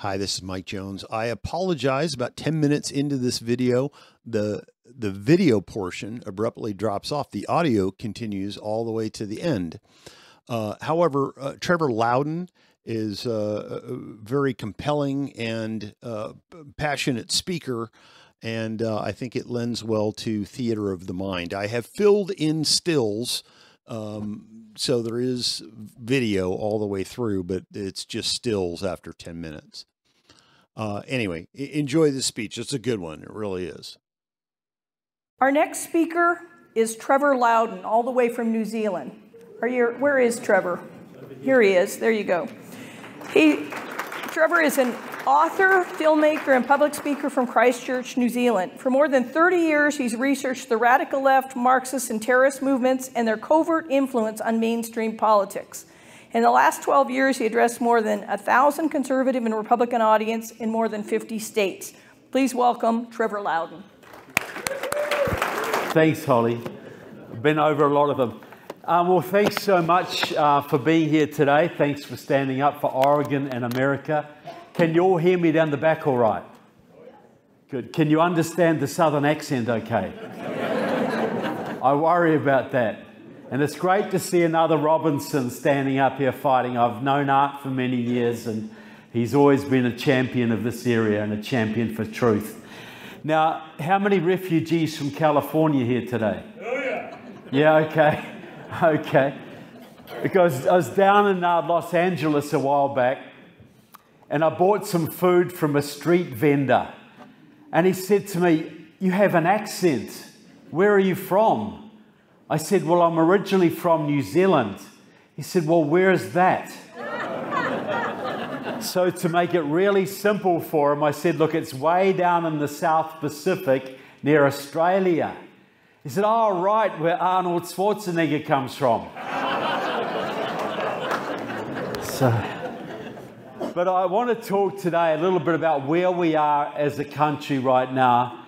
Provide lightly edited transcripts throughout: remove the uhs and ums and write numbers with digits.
Hi, this is Mike Jones. I apologize. About 10 minutes into this video, the video portion abruptly drops off. The audio continues all the way to the end. However, Trevor Louden is a very compelling and passionate speaker, and I think it lends well to theater of the mind. I have filled in stills, so there is video all the way through, but it's just stills after 10 minutes. Anyway, enjoy the speech. It's a good one. It really is. Our next speaker is Trevor Louden, all the way from New Zealand. Where is Trevor? Here he is. There you go. Trevor is an author, filmmaker, and public speaker from Christchurch, New Zealand. For more than 30 years, he's researched the radical left, Marxist, and terrorist movements and their covert influence on mainstream politics. In the last 12 years, he addressed more than 1,000 conservative and Republican audience in more than 50 states. Please welcome Trevor Louden. Thanks, Holly. I've been over a lot of them. Well, thanks so much for being here today. Thanks for standing up for Oregon and America. Can you all hear me down the back all right? Good. Can you understand the southern accent okay? I worry about that. And it's great to see another Robinson standing up here fighting. I've known Art for many years, and he's always been a champion of this area and a champion for truth. Now, how many refugees from California here today? Oh, yeah. Yeah, okay. Okay. Because I was down in Los Angeles a while back, and I bought some food from a street vendor. And he said to me, "You have an accent. Where are you from?" I said, "Well, I'm originally from New Zealand." He said, "Well, where is that?" So to make it really simple for him, I said, "Look, it's way down in the South Pacific near Australia." He said, "Oh, right, where Arnold Schwarzenegger comes from." But I want to talk today a little bit about where we are as a country right now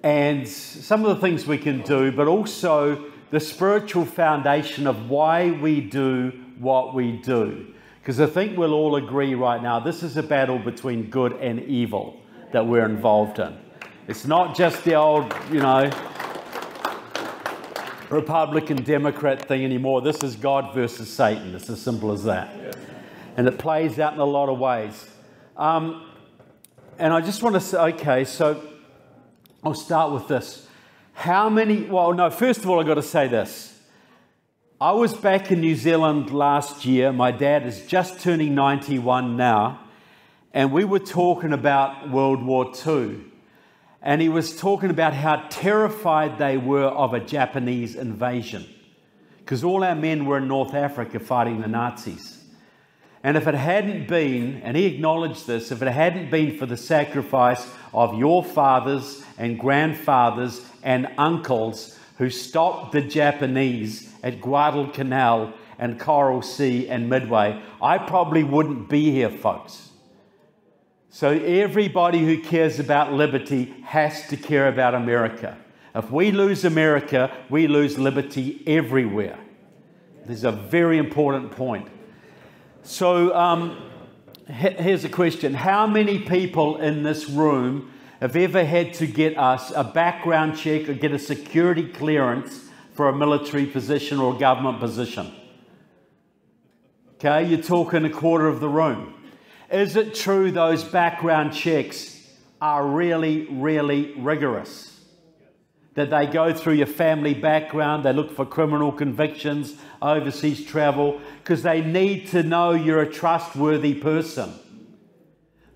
and some of the things we can do, but also the spiritual foundation of why we do what we do. Because I think we'll all agree right now, this is a battle between good and evil that we're involved in. It's not just the old, Republican Democrat thing anymore. This is God versus Satan. It's as simple as that. Yeah. And it plays out in a lot of ways. And I just want to say, okay, so I'll start with this. First of all, I've got to say this. I was back in New Zealand last year. My dad is just turning 91 now. And we were talking about World War II. And he was talking about how terrified they were of a Japanese invasion. Because all our men were in North Africa fighting the Nazis. And if it hadn't been, and he acknowledged this, if it hadn't been for the sacrifice of your fathers and grandfathers and uncles who stopped the Japanese at Guadalcanal and Coral Sea and Midway, I probably wouldn't be here, folks. So everybody who cares about liberty has to care about America. If we lose America, we lose liberty everywhere. This is a very important point. So here's a question. How many people in this room have ever had to get us a background check or get a security clearance for a military position or a government position? Okay, you're talking a quarter of the room. Is it true those background checks are really, really rigorous? That they go through your family background, they look for criminal convictions, overseas travel, because they need to know you're a trustworthy person.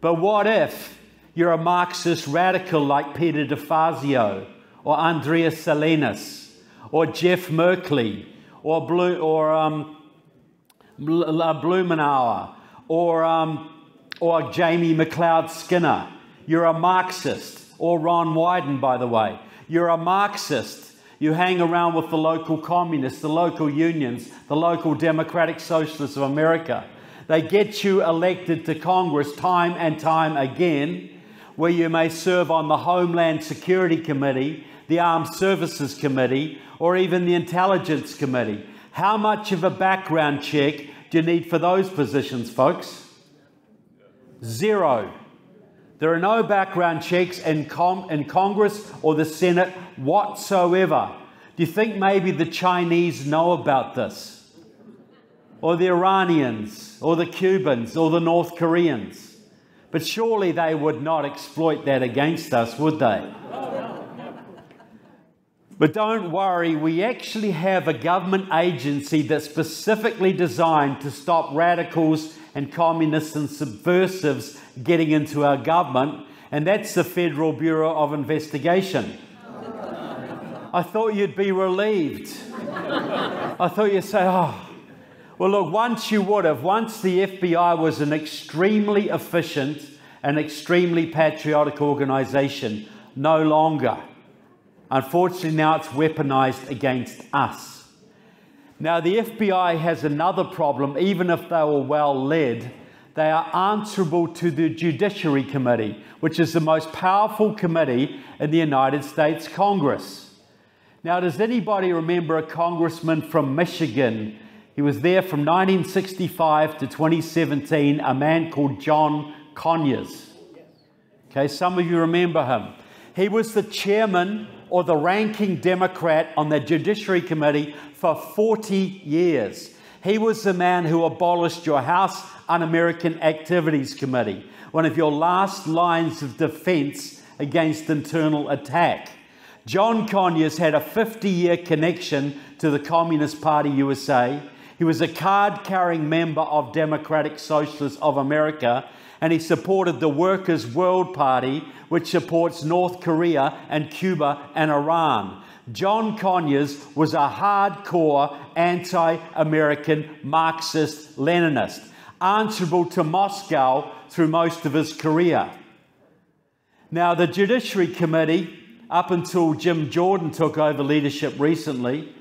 But what if you're a Marxist radical like Peter DeFazio, or Andrea Salinas, or Jeff Merkley, or Blumenauer, or Jamie McLeod Skinner? You're a Marxist, or Ron Wyden, by the way. You're a Marxist. You hang around with the local communists, the local unions, the local Democratic Socialists of America. They get you elected to Congress time and time again, where you may serve on the Homeland Security Committee, the Armed Services Committee, or even the Intelligence Committee. How much of a background check do you need for those positions, folks? Zero. There are no background checks in Congress or the Senate whatsoever. Do you think maybe the Chinese know about this? Or the Iranians, or the Cubans, or the North Koreans? But surely they would not exploit that against us, would they? But don't worry, we actually have a government agency that's specifically designed to stop radicals and communists and subversives getting into our government, and that's the Federal Bureau of Investigation. I thought you'd be relieved. I thought you'd say, oh, well, look, once you would have. Once the FBI was an extremely efficient and extremely patriotic organisation, no longer. Unfortunately, now it's weaponized against us. Now, the FBI has another problem. Even if they were well led, they are answerable to the Judiciary Committee, which is the most powerful committee in the United States Congress. Now, does anybody remember a congressman from Michigan? He was there from 1965 to 2017, a man called John Conyers. Okay, some of you remember him. He was the chairman or the ranking Democrat on the Judiciary Committee for 40 years. He was the man who abolished your House Un-American Activities Committee, one of your last lines of defense against internal attack. John Conyers had a 50-year connection to the Communist Party USA. He was a card-carrying member of Democratic Socialists of America, and he supported the Workers' World Party, which supports North Korea and Cuba and Iran. John Conyers was a hardcore anti-American Marxist-Leninist, answerable to Moscow through most of his career. Now, the Judiciary Committee, up until Jim Jordan took over leadership recently,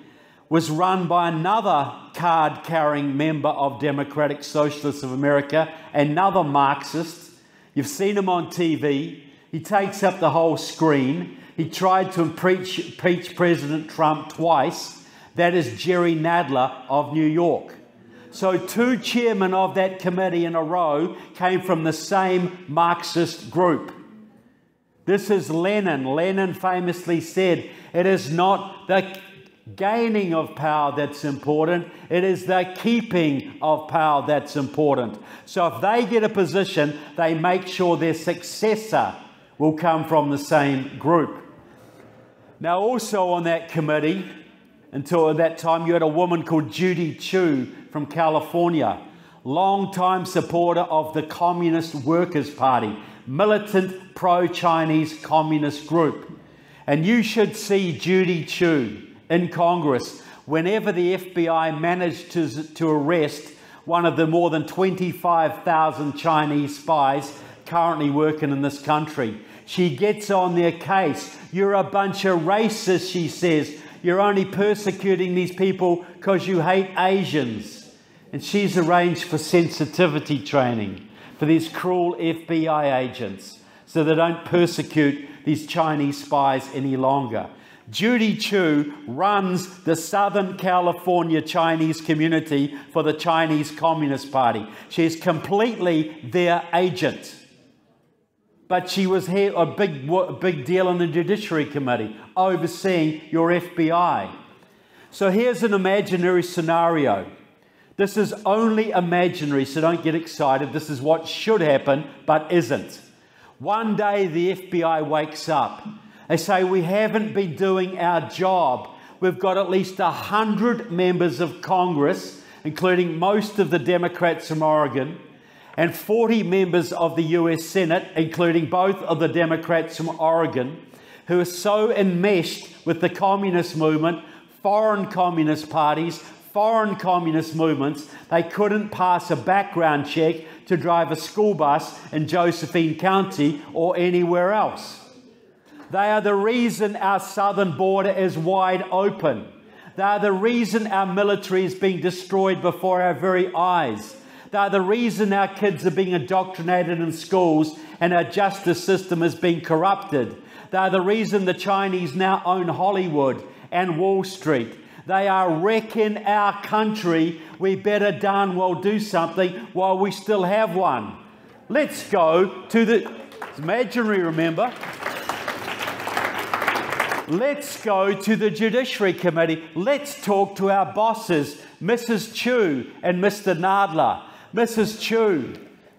was run by another card-carrying member of Democratic Socialists of America, another Marxist. You've seen him on TV. He takes up the whole screen. He tried to impeach President Trump twice. That is Jerry Nadler of New York. So 2 chairmen of that committee in a row came from the same Marxist group. This is Lenin. Lenin famously said, it is not the gaining of power that's important, it is the keeping of power that's important. So if they get a position, they make sure their successor will come from the same group. Now, also on that committee, until that time, you had a woman called Judy Chu from California, long-time supporter of the Communist Workers' Party, militant pro-Chinese communist group. And you should see Judy Chu in Congress whenever the FBI managed to arrest one of the more than 25,000 Chinese spies currently working in this country. She gets on their case. You're a bunch of racists, she says. You're only persecuting these people because you hate Asians. And she's arranged for sensitivity training for these cruel FBI agents so they don't persecute these Chinese spies any longer. Judy Chu runs the Southern California Chinese community for the Chinese Communist Party. She's completely their agent. But she was here, a big deal in the Judiciary Committee, overseeing your FBI. So here's an imaginary scenario. This is only imaginary, so don't get excited. This is what should happen, but isn't. One day the FBI wakes up. They say, we haven't been doing our job. We've got at least 100 members of Congress, including most of the Democrats from Oregon, and 40 members of the US Senate, including both of the Democrats from Oregon, who are so enmeshed with the communist movement, foreign communist parties, foreign communist movements, they couldn't pass a background check to drive a school bus in Josephine County or anywhere else. They are the reason our southern border is wide open. They are the reason our military is being destroyed before our very eyes. They are the reason our kids are being indoctrinated in schools and our justice system is being corrupted. They are the reason the Chinese now own Hollywood and Wall Street. They are wrecking our country. We better darn well do something while we still have one. Let's go to the... It's imaginary, remember? Let's go to the Judiciary Committee. Let's talk to our bosses, Mrs. Chu and Mr. Nadler. Mrs. Chu,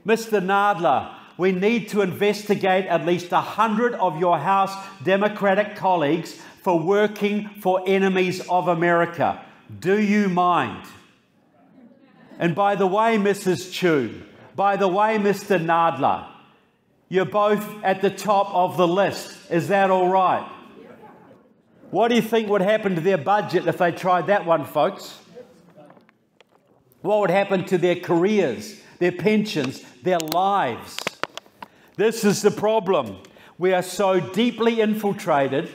Mr. Nadler, we need to investigate at least 100 of your House Democratic colleagues for working for enemies of America. Do you mind? And by the way, Mrs. Chu, by the way, Mr. Nadler, you're both at the top of the list. Is that all right? What do you think would happen to their budget if they tried that one, folks? What would happen to their careers, their pensions, their lives? This is the problem. We are so deeply infiltrated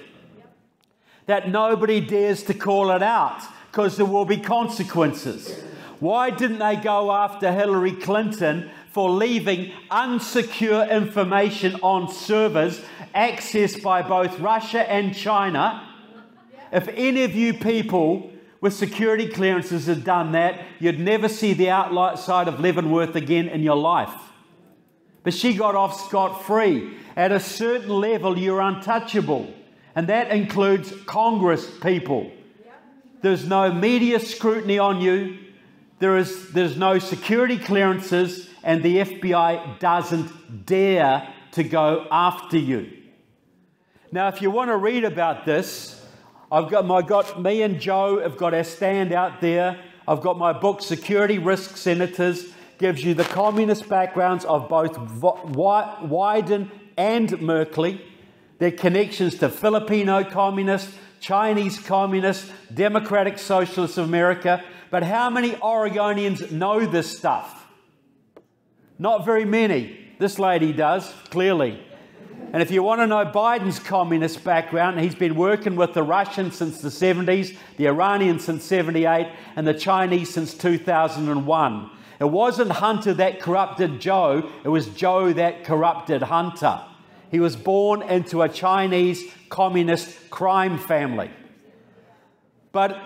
that nobody dares to call it out because there will be consequences. Why didn't they go after Hillary Clinton for leaving unsecure information on servers accessed by both Russia and China? If any of you people with security clearances had done that, you'd never see the outside of Leavenworth again in your life. But she got off scot-free. At a certain level, you're untouchable. And that includes Congress people. There's no media scrutiny on you. There's no security clearances, and the FBI doesn't dare to go after you. Now, if you want to read about this, me and Joe have got our stand out there. I've got my book, Security Risk Senators, gives you the communist backgrounds of both Wyden and Merkley, their connections to Filipino communists, Chinese communists, Democratic Socialists of America. But how many Oregonians know this stuff? Not very many. This lady does, clearly. And if you want to know Biden's communist background, he's been working with the Russians since the 70s, the Iranians since 78, and the Chinese since 2001. It wasn't Hunter that corrupted Joe, it was Joe that corrupted Hunter. He was born into a Chinese communist crime family. But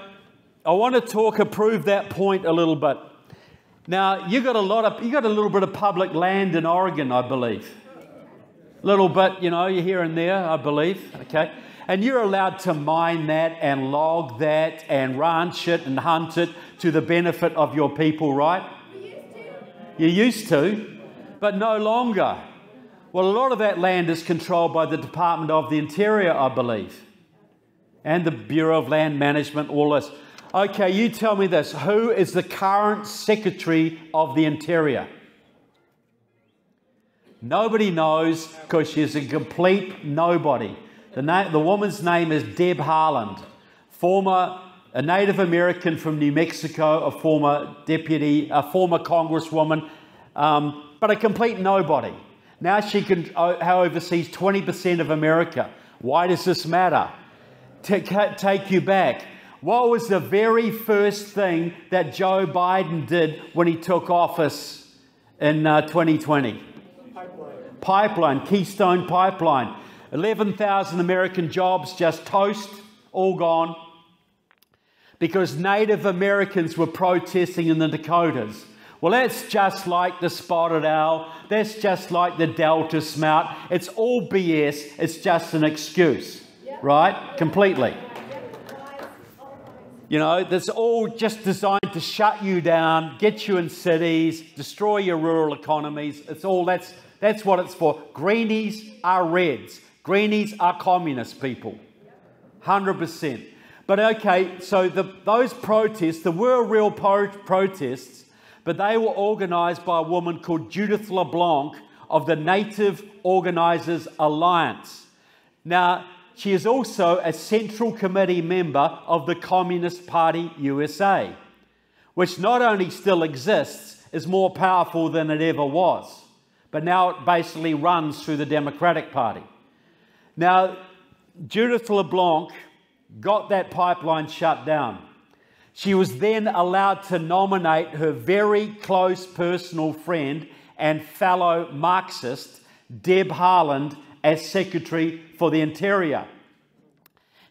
I want to prove that point a little bit. Now, you got a little bit of public land in Oregon, I believe. A little bit, you're here and there, I believe, okay? And you're allowed to mine that and log that and ranch it and hunt it to the benefit of your people, right? You used to, but no longer. Well, a lot of that land is controlled by the Department of the Interior, I believe, and the Bureau of Land Management, all this. Okay, you tell me this. Who is the current Secretary of the Interior? Nobody knows because she's a complete nobody. The woman's name is Deb Haaland, a Native American from New Mexico, a former congresswoman, but a complete nobody. Now she oversees 20% of America. Why does this matter? Take you back. What was the very first thing that Joe Biden did when he took office in 2020? Pipeline, Keystone Pipeline. 11,000 American jobs just toast, all gone. Because Native Americans were protesting in the Dakotas. Well, that's just like the spotted owl. That's just like the Delta smelt. It's all BS. It's just an excuse, right? Completely. That's all just designed to shut you down, get you in cities, destroy your rural economies. That's what it's for. Greenies are reds. Greenies are communist people. 100%. But okay, so those protests, there were real protests, but they were organised by a woman called Judith LeBlanc of the Native Organisers Alliance. Now, she is also a Central Committee member of the Communist Party USA, which not only still exists, is more powerful than it ever was. But now it basically runs through the Democratic Party. Now, Judith LeBlanc got that pipeline shut down. She was then allowed to nominate her very close personal friend and fellow Marxist, Deb Haaland, as Secretary for the Interior.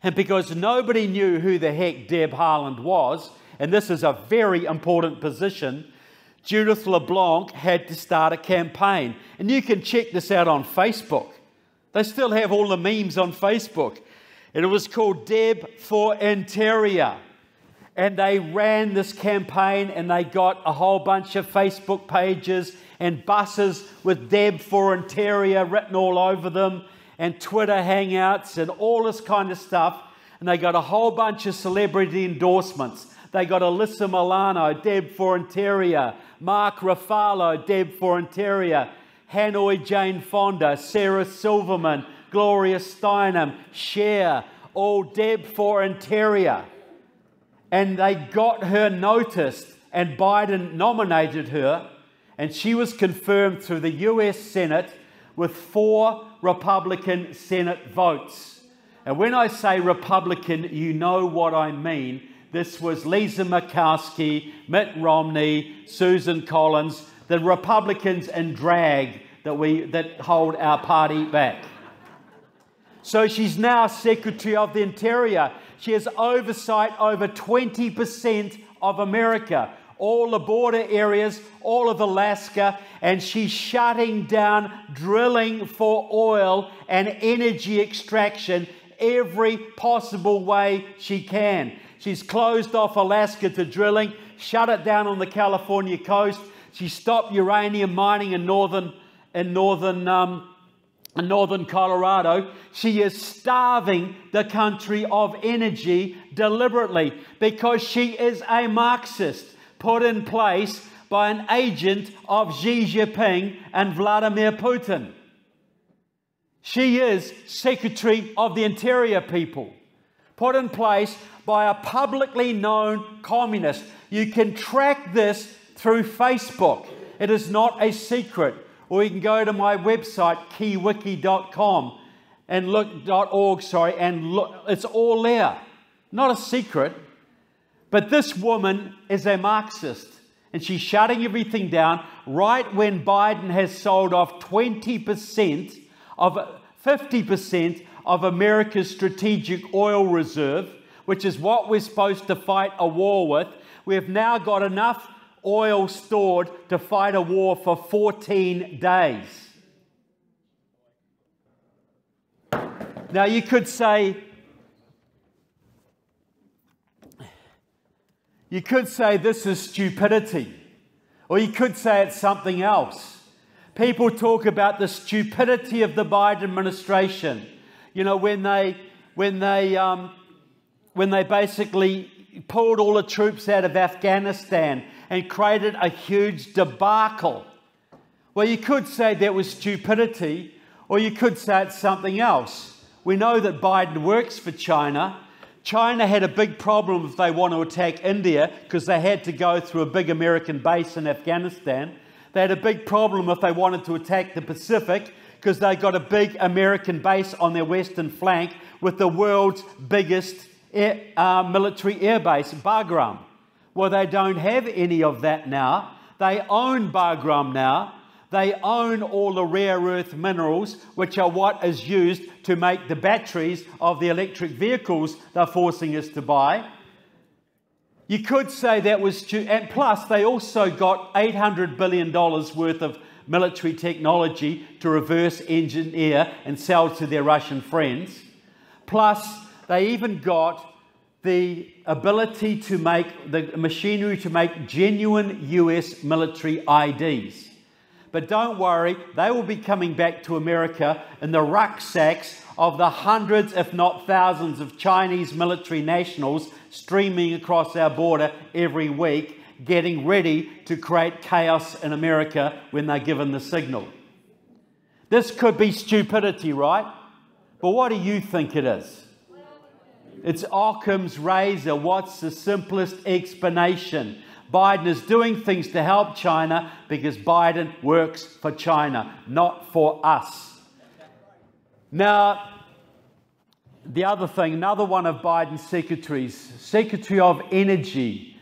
And because nobody knew who the heck Deb Haaland was, and this is a very important position, Judith LeBlanc had to start a campaign. And you can check this out on Facebook. They still have all the memes on Facebook. And it was called Deb for Interior. And they ran this campaign and they got a whole bunch of Facebook pages and buses with Deb for Interior written all over them, and Twitter hangouts and all this kind of stuff. And they got a whole bunch of celebrity endorsements. They got Alyssa Milano, Deb for Interior, Mark Ruffalo, Deb for Interior, Hanoi Jane Fonda, Sarah Silverman, Gloria Steinem, Cher, all Deb for Interior. And they got her noticed, and Biden nominated her, and she was confirmed through the US Senate with 4 Republican Senate votes. And when I say Republican, you know what I mean. This was Lisa Murkowski, Mitt Romney, Susan Collins, the Republicans in drag that hold our party back. So she's now Secretary of the Interior. She has oversight over 20% of America, all the border areas, all of Alaska, and she's shutting down drilling for oil and energy extraction every possible way she can. She's closed off Alaska to drilling, shut it down on the California coast. She stopped uranium mining in northern Colorado. She is starving the country of energy deliberately because she is a Marxist put in place by an agent of Xi Jinping and Vladimir Putin. She is Secretary of the Interior, people, put in place by a publicly known communist. You can track this through Facebook. It is not a secret. Or you can go to my website, keywiki.com, and look, and look, it's all there. Not a secret. But this woman is a Marxist, and she's shutting everything down right when Biden has sold off 50% of America's strategic oil reserve, which is what we're supposed to fight a war with. We have now got enough oil stored to fight a war for 14 days. Now you could say this is stupidity, or you could say it's something else. People talk about the stupidity of the Biden administration. You know, when they basically pulled all the troops out of Afghanistan and created a huge debacle. Well, you could say that was stupidity, or you could say it's something else. We know that Biden works for China. China had a big problem if they want to attack India because they had to go through a big American base in Afghanistan. They had a big problem if they wanted to attack the Pacific because they got a big American base on their western flank with the world's biggest military air base, Bagram. Well, they don't have any of that now. They own Bagram now. They own all the rare earth minerals, which are what is used to make the batteries of the electric vehicles they're forcing us to buy. You could say that was and plus they also got $800 billion worth of military technology to reverse engineer and sell to their Russian friends. Plus, they even got the ability to make the machinery to make genuine US military IDs. But don't worry, they will be coming back to America in the rucksacks of the hundreds, if not thousands, of Chinese military nationals streaming across our border every week, getting ready to create chaos in America when they're given the signal. This could be stupidity, right? But what do you think it is? It's Occam's razor. What's the simplest explanation? Biden is doing things to help China because Biden works for China, not for us. Now, the other thing, another one of Biden's secretaries, Secretary of Energy,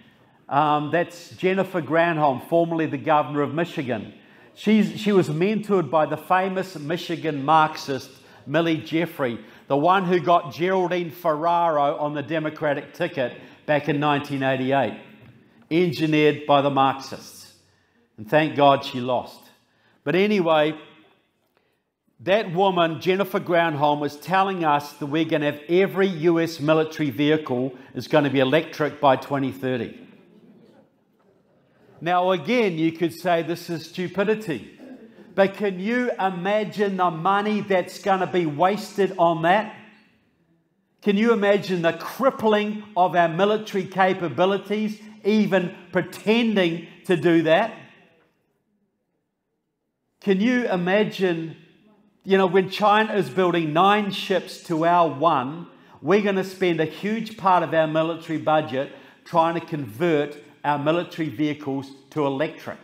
that's Jennifer Granholm, formerly the governor of Michigan. She was mentored by the famous Michigan Marxist, Millie Jeffrey, the one who got Geraldine Ferraro on the Democratic ticket back in 1988. Engineered by the Marxists. And thank God she lost. But anyway, that woman, Jennifer Granholm, was telling us that we're going to have every US military vehicle is going to be electric by 2030. Now, again, you could say this is stupidity. But can you imagine the money that's going to be wasted on that? Can you imagine the crippling of our military capabilities, even pretending to do that? Can you imagine, when China is building 9 ships to our 1, we're going to spend a huge part of our military budget trying to convert our military vehicles to electric.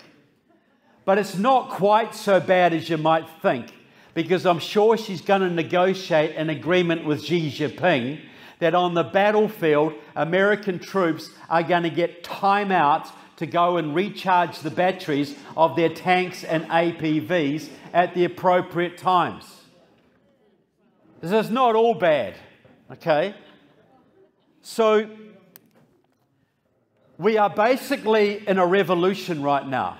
But it's not quite so bad as you might think, because I'm sure she's going to negotiate an agreement with Xi Jinping that on the battlefield, American troops are going to get time out to go and recharge the batteries of their tanks and APVs at the appropriate times. This is not all bad, okay? So we are basically in a revolution right now.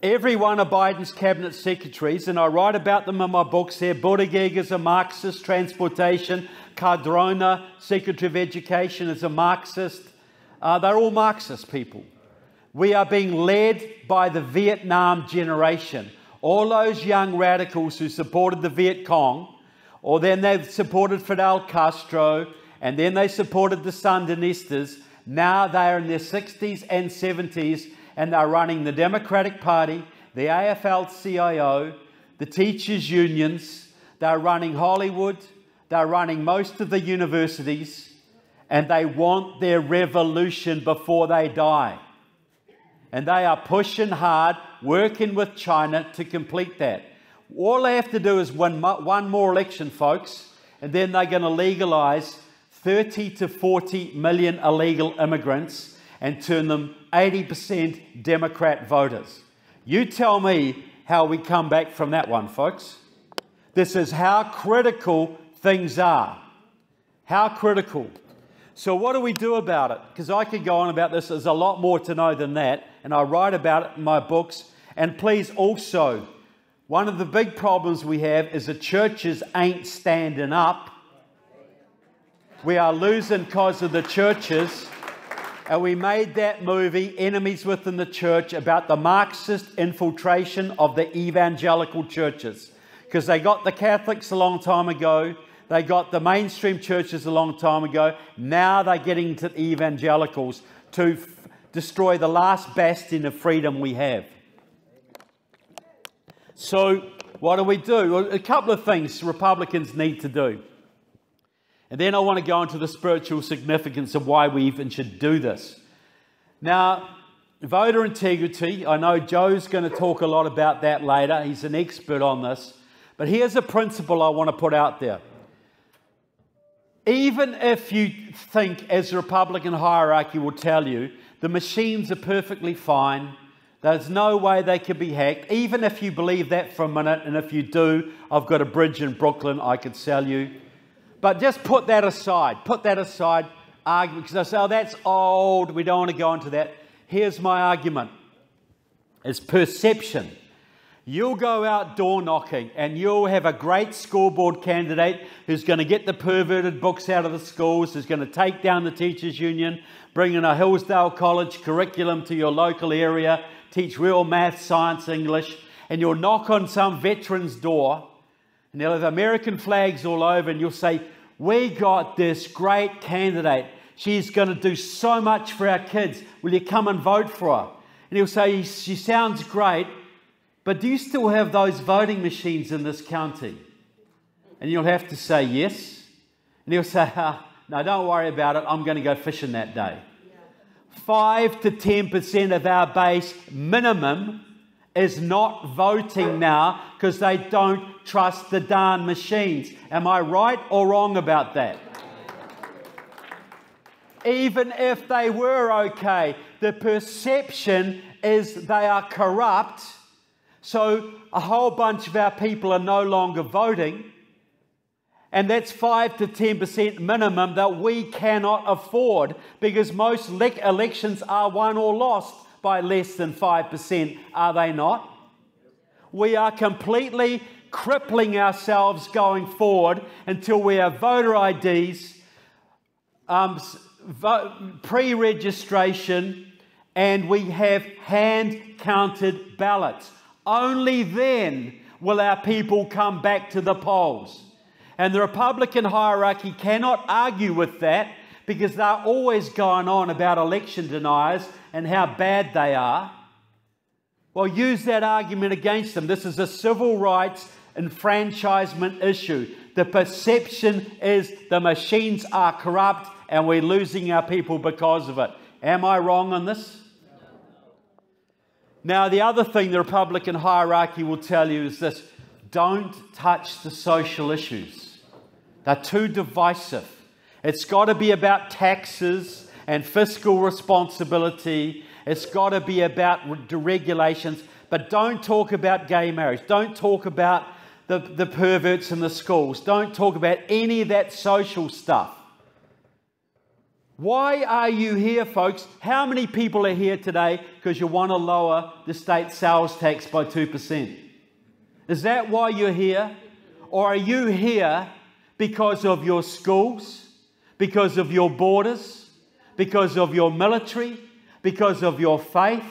Every one of Biden's cabinet secretaries, and I write about them in my books here, Buttigieg is a Marxist, transportation, Cardona, Secretary of Education, is a Marxist. They're all Marxist people. We are being led by the Vietnam generation. All those young radicals who supported the Viet Cong, or then they supported Fidel Castro, and then they supported the Sandinistas. Now they're in their 60s and 70s, and they're running the Democratic Party, the AFL-CIO, the teachers' unions. They're running Hollywood. They're running most of the universities. And they want their revolution before they die. And they are pushing hard, working with China to complete that. All they have to do is win one more election, folks, and then they're going to legalize 30 to 40 million illegal immigrants and turn them 80% Democrat voters. You tell me how we come back from that one, folks. This is how critical things are. How critical. So what do we do about it? Because I could go on about this. There's a lot more to know than that. And I write about it in my books. And please also, one of the big problems we have is the churches ain't standing up. We are losing because of the churches. And we made that movie, Enemies Within the Church, about the Marxist infiltration of the evangelical churches. Because they got the Catholics a long time ago. They got the mainstream churches a long time ago. Now they're getting to the evangelicals to destroy the last bastion of freedom we have. So what do we do? Well, a couple of things Republicans need to do. And then I want to go into the spiritual significance of why we even should do this. Now, voter integrity, I know Joe's going to talk a lot about that later. He's an expert on this. But here's a principle I want to put out there. Even if you think, as the Republican hierarchy will tell you, the machines are perfectly fine, there's no way they could be hacked, even if you believe that for a minute, and if you do, I've got a bridge in Brooklyn I could sell you. But just put that aside, argument, because I say, oh, that's old, we don't want to go into that. Here's my argument. It's perception. You'll go out door knocking and you'll have a great school board candidate who's going to get the perverted books out of the schools, who's going to take down the teachers' union, bring in a Hillsdale College curriculum to your local area, teach real math, science, English, and you'll knock on some veteran's door and they'll have American flags all over and you'll say, we got this great candidate. She's going to do so much for our kids. Will you come and vote for her? And he'll say, she sounds great. But do you still have those voting machines in this county? And you'll have to say yes. And he'll say, no, don't worry about it. I'm going to go fishing that day. 5 to 10% of our base minimum is not voting now because they don't trust the darn machines. Am I right or wrong about that? Even if they were okay, the perception is they are corrupt. So a whole bunch of our people are no longer voting, and that's 5 to 10% minimum that we cannot afford because most elections are won or lost by less than 5%, are they not? We are completely crippling ourselves going forward until we have voter IDs, pre-registration, and we have hand-counted ballots. Only then will our people come back to the polls. And the Republican hierarchy cannot argue with that, because they're always going on about election deniers and how bad they are. Well, use that argument against them. This is a civil rights enfranchisement issue. The perception is the machines are corrupt and we're losing our people because of it. Am I wrong on this? Now, the other thing the Republican hierarchy will tell you is this: don't touch the social issues. They're too divisive. It's got to be about taxes and fiscal responsibility. It's got to be about regulations. But don't talk about gay marriage. Don't talk about the perverts in the schools. Don't talk about any of that social stuff. Why are you here, folks? How many people are here today because you want to lower the state sales tax by 2%? Is that why you're here? Or are you here because of your schools, because of your borders, because of your military, because of your faith,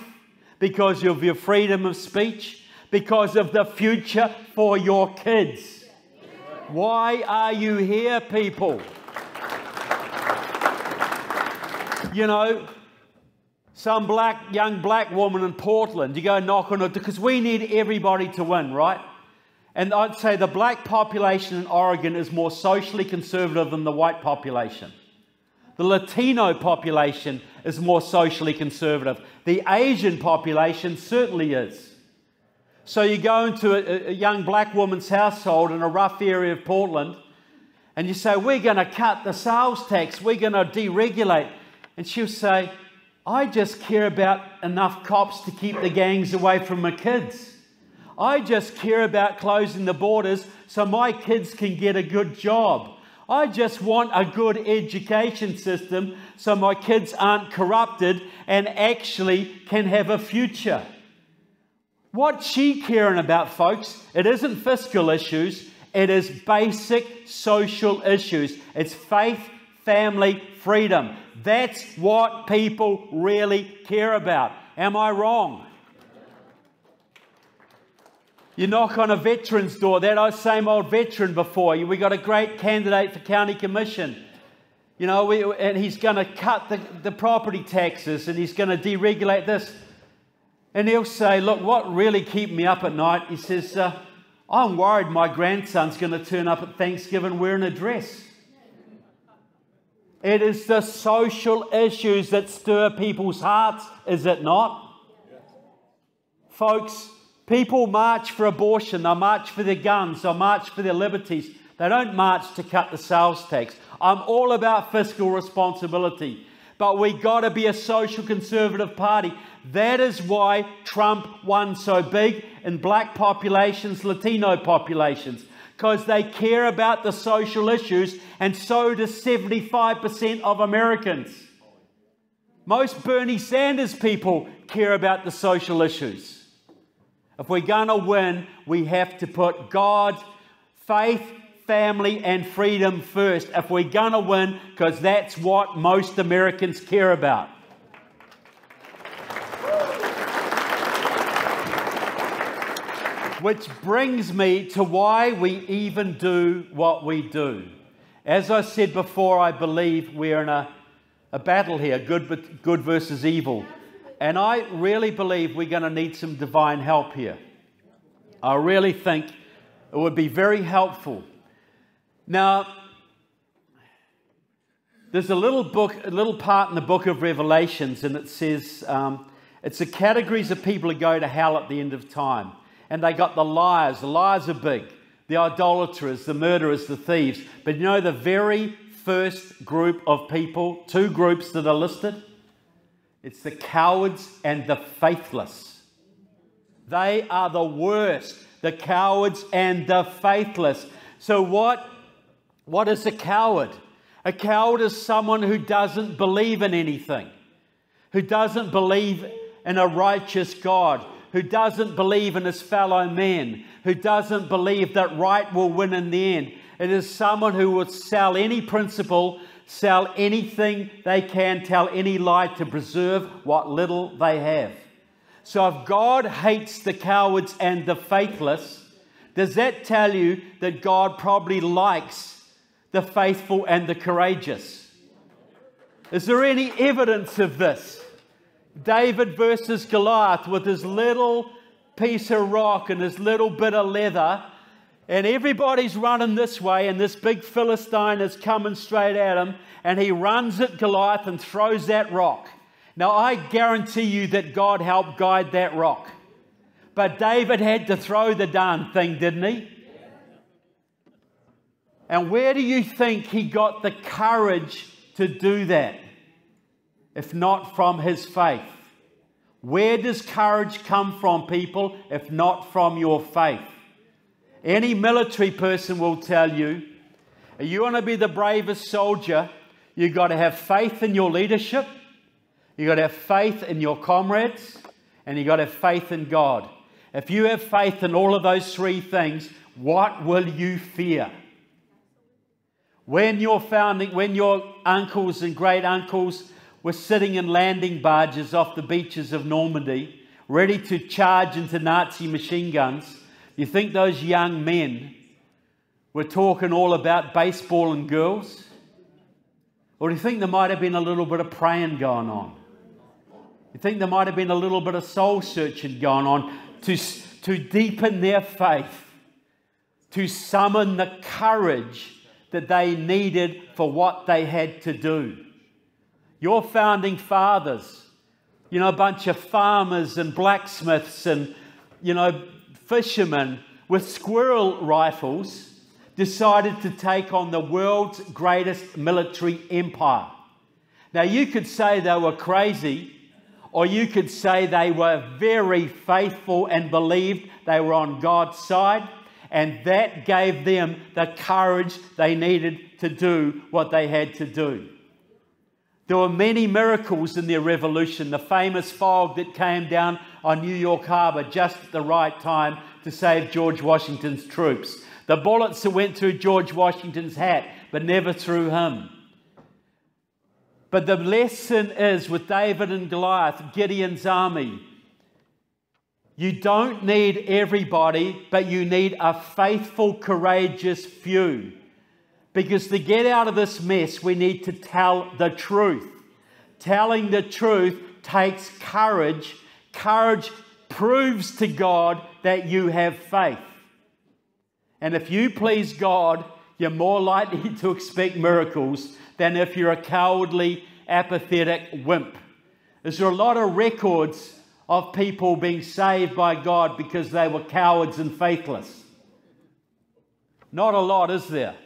because of your freedom of speech, because of the future for your kids? Why are you here, people? You know, some young black woman in Portland, you go knock on it, because we need everybody to win, right? And I'd say the black population in Oregon is more socially conservative than the white population. The Latino population is more socially conservative. The Asian population certainly is. So you go into a young black woman's household in a rough area of Portland, and you say, we're going to cut the sales tax, we're going to deregulate. And she'll say, I just care about enough cops to keep the gangs away from my kids. I just care about closing the borders so my kids can get a good job. I just want a good education system so my kids aren't corrupted and actually can have a future. What's she caring about, folks? It isn't fiscal issues. It is basic social issues. It's faith, family, freedom. That's what people really care about. Am I wrong? You knock on a veteran's door, that same old veteran before you. We got a great candidate for county commission. You know, and he's going to cut the property taxes and he's going to deregulate this. And he'll say, look, what really keeps me up at night, he says, I'm worried my grandson's going to turn up at Thanksgiving wearing a dress. It is the social issues that stir people's hearts, is it not? Yes. Folks, people march for abortion, they'll march for their guns, they'll march for their liberties. They don't march to cut the sales tax. I'm all about fiscal responsibility, but we got to be a social conservative party. That is why Trump won so big in black populations, Latino populations, because they care about the social issues, and so does 75% of Americans. Most Bernie Sanders people care about the social issues. If we're going to win, we have to put God, faith, family, and freedom first. If we're going to win, because that's what most Americans care about. Which brings me to why we even do what we do. As I said before, I believe we're in a battle here, good versus evil. And I really believe we're going to need some divine help here. I really think it would be very helpful. Now, there's a little part in the book of Revelations, and it says it's the categories of people who go to hell at the end of time. And they got the liars. The liars are big. The idolaters, the murderers, the thieves. But you know the very first group of people, two groups that are listed? It's the cowards and the faithless. They are the worst. The cowards and the faithless. So what is a coward? A coward is someone who doesn't believe in anything. Who doesn't believe in a righteous God, who doesn't believe in his fellow men, who doesn't believe that right will win in the end. It is someone who would sell any principle, sell anything they can, tell any lie to preserve what little they have. So if God hates the cowards and the faithless, does that tell you that God probably likes the faithful and the courageous? Is there any evidence of this? David versus Goliath with his little piece of rock and his little bit of leather, and everybody's running this way, and this big Philistine is coming straight at him, and he runs at Goliath and throws that rock. Now, I guarantee you that God helped guide that rock. But David had to throw the darn thing, didn't he? And where do you think he got the courage to do that, if not from his faith? Where does courage come from, people, if not from your faith? Any military person will tell you, if you want to be the bravest soldier, you've got to have faith in your leadership, you've got to have faith in your comrades, and you've got to have faith in God. If you have faith in all of those three things, what will you fear? When your uncles and great uncles were sitting in landing barges off the beaches of Normandy, ready to charge into Nazi machine guns, you think those young men were talking all about baseball and girls? Or do you think there might have been a little bit of praying going on? You think there might have been a little bit of soul searching going on to deepen their faith, to summon the courage that they needed for what they had to do? Your founding fathers, a bunch of farmers and blacksmiths and, fishermen with squirrel rifles decided to take on the world's greatest military empire. Now, you could say they were crazy, or you could say they were very faithful and believed they were on God's side, and that gave them the courage they needed to do what they had to do. There were many miracles in their revolution. The famous fog that came down on New York Harbor just at the right time to save George Washington's troops. The bullets that went through George Washington's hat, but never through him. But the lesson is with David and Goliath, Gideon's army, you don't need everybody, but you need a faithful, courageous few. Because to get out of this mess, we need to tell the truth. Telling the truth takes courage. Courage proves to God that you have faith. And if you please God, you're more likely to expect miracles than if you're a cowardly, apathetic wimp. Is there a lot of records of people being saved by God because they were cowards and faithless? Not a lot, is there?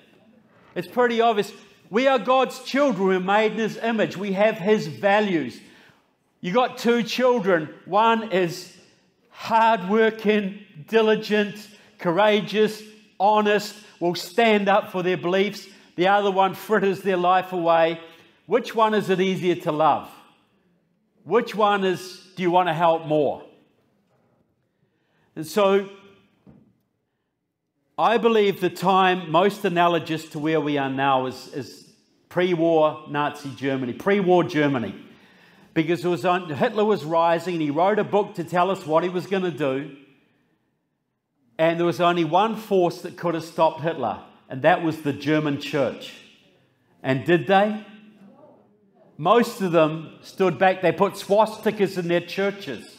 It's pretty obvious. We are God's children. We're made in His image. We have His values. You got two children. One is hardworking, diligent, courageous, honest, will stand up for their beliefs. The other one fritters their life away. Which one is it easier to love? Which one do you want to help more? And so, I believe the time most analogous to where we are now is pre-war Nazi Germany, pre-war Germany. Because Hitler was rising and he wrote a book to tell us what he was going to do. And there was only one force that could have stopped Hitler, and that was the German church. And did they? Most of them stood back. They put swastikas in their churches.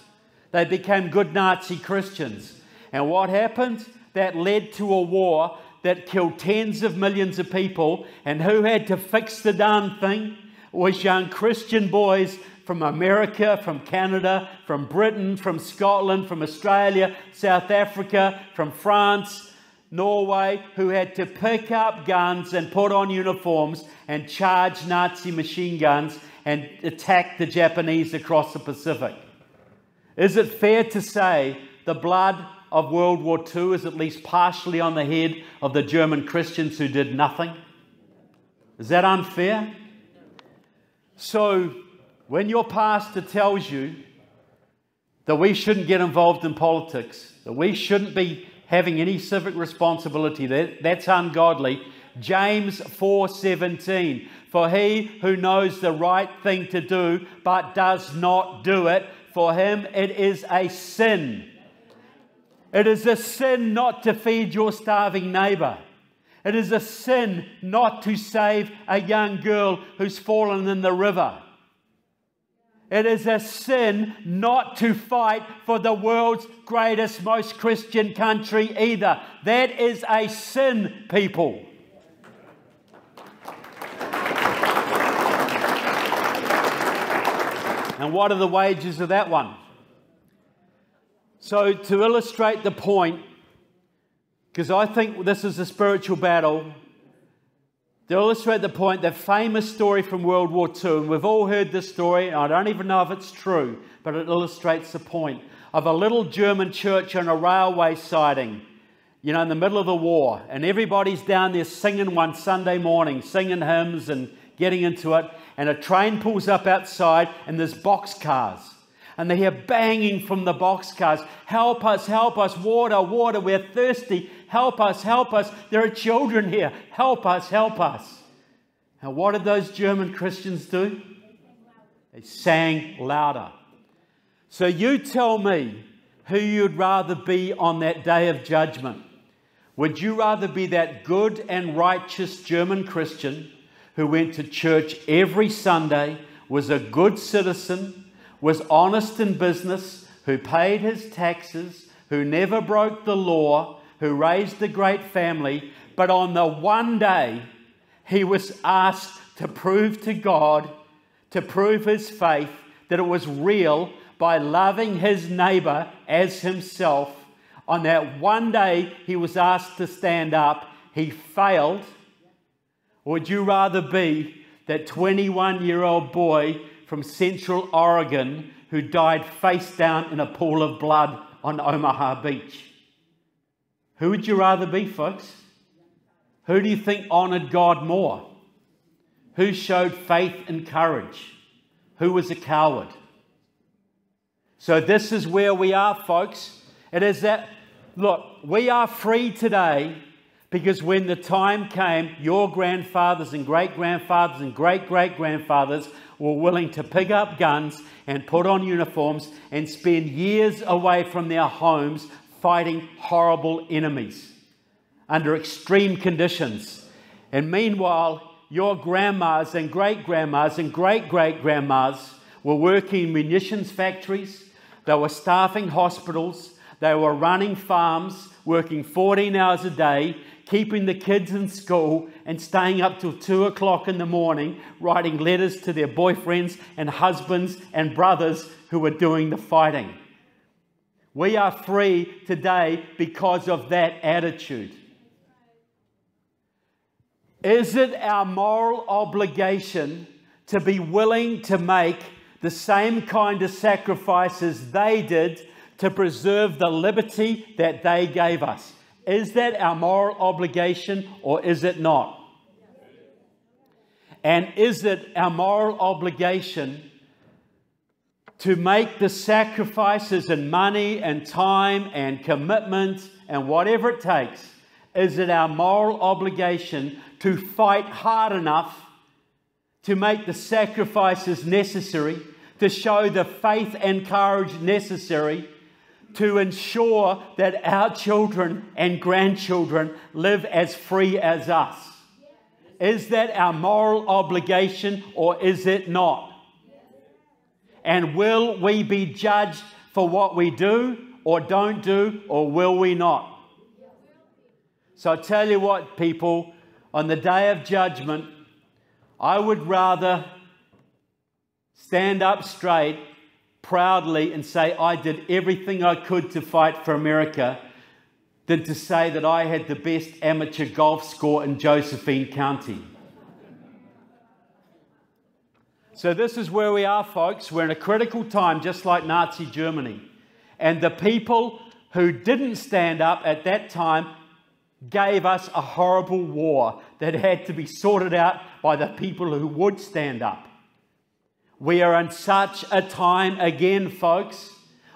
They became good Nazi Christians. And what happened? That led to a war that killed tens of millions of people. And who had to fix the darn thing? It was young Christian boys from America, from Canada, from Britain, from Scotland, from Australia, South Africa, from France, Norway, who had to pick up guns and put on uniforms and charge Nazi machine guns and attack the Japanese across the Pacific. Is it fair to say the blood of World War II is at least partially on the head of the German Christians who did nothing? Is that unfair? So, when your pastor tells you that we shouldn't get involved in politics, that we shouldn't be having any civic responsibility. That's ungodly. James 4:17, for he who knows the right thing to do but does not do it, for him it is a sin. It is a sin not to feed your starving neighbour. It is a sin not to save a young girl who's fallen in the river. It is a sin not to fight for the world's greatest, most Christian country either. That is a sin, people. And what are the wages of that one? So to illustrate the point, because I think this is a spiritual battle, to illustrate the point, that famous story from World War II, and we've all heard this story, and I don't even know if it's true, but it illustrates the point, of a little German church on a railway siding, you know, in the middle of the war, and everybody's down there singing one Sunday morning, singing hymns and getting into it, and a train pulls up outside, and there's boxcars. And they hear banging from the boxcars. Help us, water, water, we're thirsty. Help us, there are children here. Help us. And what did those German Christians do? They sang louder. So you tell me who you'd rather be on that day of judgment. Would you rather be that good and righteous German Christian who went to church every Sunday, was a good citizen, was honest in business, who paid his taxes, who never broke the law, who raised a great family, but on the one day he was asked to prove to God, to prove his faith, that it was real by loving his neighbour as himself. On that one day he was asked to stand up. He failed. Would you rather be that 21-year-old boy from Central Oregon who died face down in a pool of blood on Omaha Beach? Who would you rather be, folks? Who do you think honoured God more? Who showed faith and courage? Who was a coward? So this is where we are, folks. It is that, look, we are free today because when the time came, your grandfathers and great-grandfathers and great-great-grandfathers were willing to pick up guns and put on uniforms and spend years away from their homes fighting horrible enemies under extreme conditions. And meanwhile, your grandmas and great-grandmas and great-great-grandmas were working in munitions factories, they were staffing hospitals, they were running farms, working 14 hours a day, keeping the kids in school and staying up till 2 o'clock in the morning, writing letters to their boyfriends and husbands and brothers who were doing the fighting. We are free today because of that attitude. Is it our moral obligation to be willing to make the same kind of sacrifices they did to preserve the liberty that they gave us? Is that our moral obligation or is it not? And is it our moral obligation to make the sacrifices in money and time and commitment and whatever it takes? Is it our moral obligation to fight hard enough to make the sacrifices necessary, to show the faith and courage necessary to ensure that our children and grandchildren live as free as us? Is that our moral obligation or is it not? And will we be judged for what we do or don't do, or will we not? So I tell you what, people, on the day of judgment, I would rather stand up straight, proudly, and say I did everything I could to fight for America than to say that I had the best amateur golf score in Josephine County. So this is where we are, folks. We're in a critical time, just like Nazi Germany. And the people who didn't stand up at that time gave us a horrible war that had to be sorted out by the people who would stand up. We are in such a time again, folks.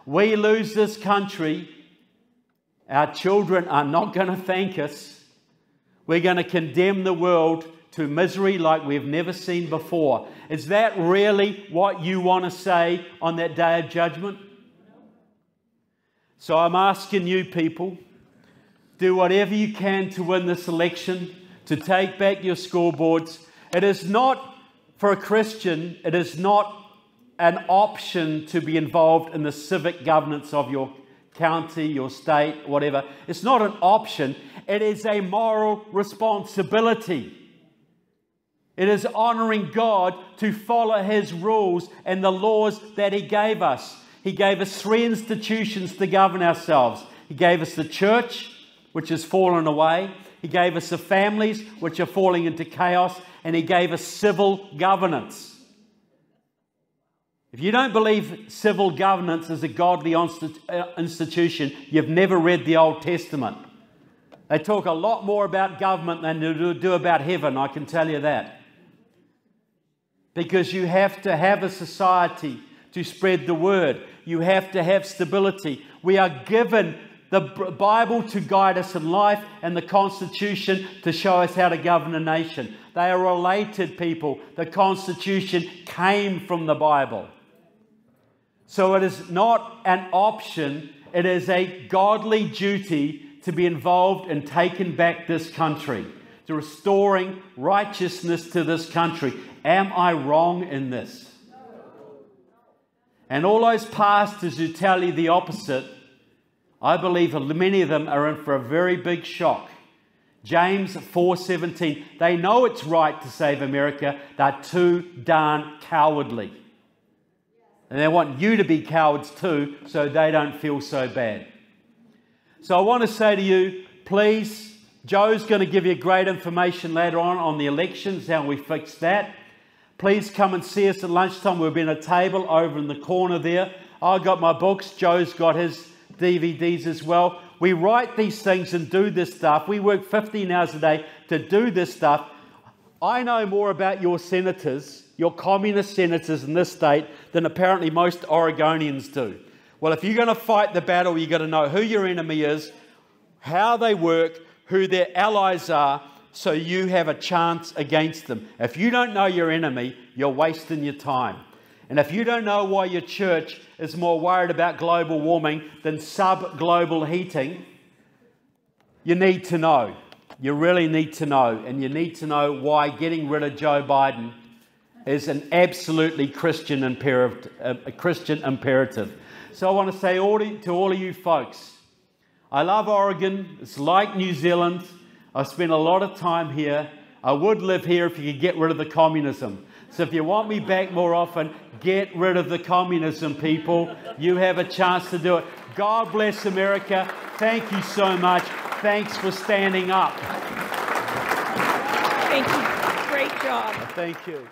We lose this country, our children are not going to thank us. We're going to condemn the world to misery like we've never seen before. Is that really what you want to say on that day of judgment? So I'm asking you people, do whatever you can to win this election, to take back your scoreboards. It is not, for a Christian, it is not an option to be involved in the civic governance of your county, your state, whatever. It's not an option. It is a moral responsibility. It is honouring God to follow His rules and the laws that He gave us. He gave us 3 institutions to govern ourselves. He gave us the church, which has fallen away. He gave us the families, which are falling into chaos. And He gave us civil governance. If you don't believe civil governance is a godly institution, you've never read the Old Testament. They talk a lot more about government than they do about heaven, I can tell you that. Because you have to have a society to spread the word. You have to have stability. We are given the Bible to guide us in life and the Constitution to show us how to govern a nation. They are related, people. The Constitution came from the Bible. So it is not an option, it is a godly duty to be involved in taking back this country, to restoring righteousness to this country. Am I wrong in this? And all those pastors who tell you the opposite, I believe many of them are in for a very big shock. James 4:17, they know it's right to save America, they're too darn cowardly. And they want you to be cowards too, so they don't feel so bad. So I want to say to you, please, Joe's going to give you great information later on the elections, how we fix that. Please come and see us at lunchtime. We'll be in a table over in the corner there. I've got my books. Joe's got his DVDs as well. We write these things and do this stuff. We work 15 hours a day to do this stuff. I know more about your senators, your communist senators in this state, than apparently most Oregonians do. Well, if you're going to fight the battle, you've got to know who your enemy is, how they work, who their allies are, so you have a chance against them. If you don't know your enemy, you're wasting your time. And if you don't know why your church is more worried about global warming than sub-global heating, you need to know. You really need to know. And you need to know why getting rid of Joe Biden is an absolutely Christian imperative. So I want to say to all of you folks, I love Oregon. It's like New Zealand. I spent a lot of time here. I would live here if you could get rid of the communism. So if you want me back more often, get rid of the communism, people. You have a chance to do it. God bless America. Thank you so much. Thanks for standing up. Thank you. Great job. Thank you.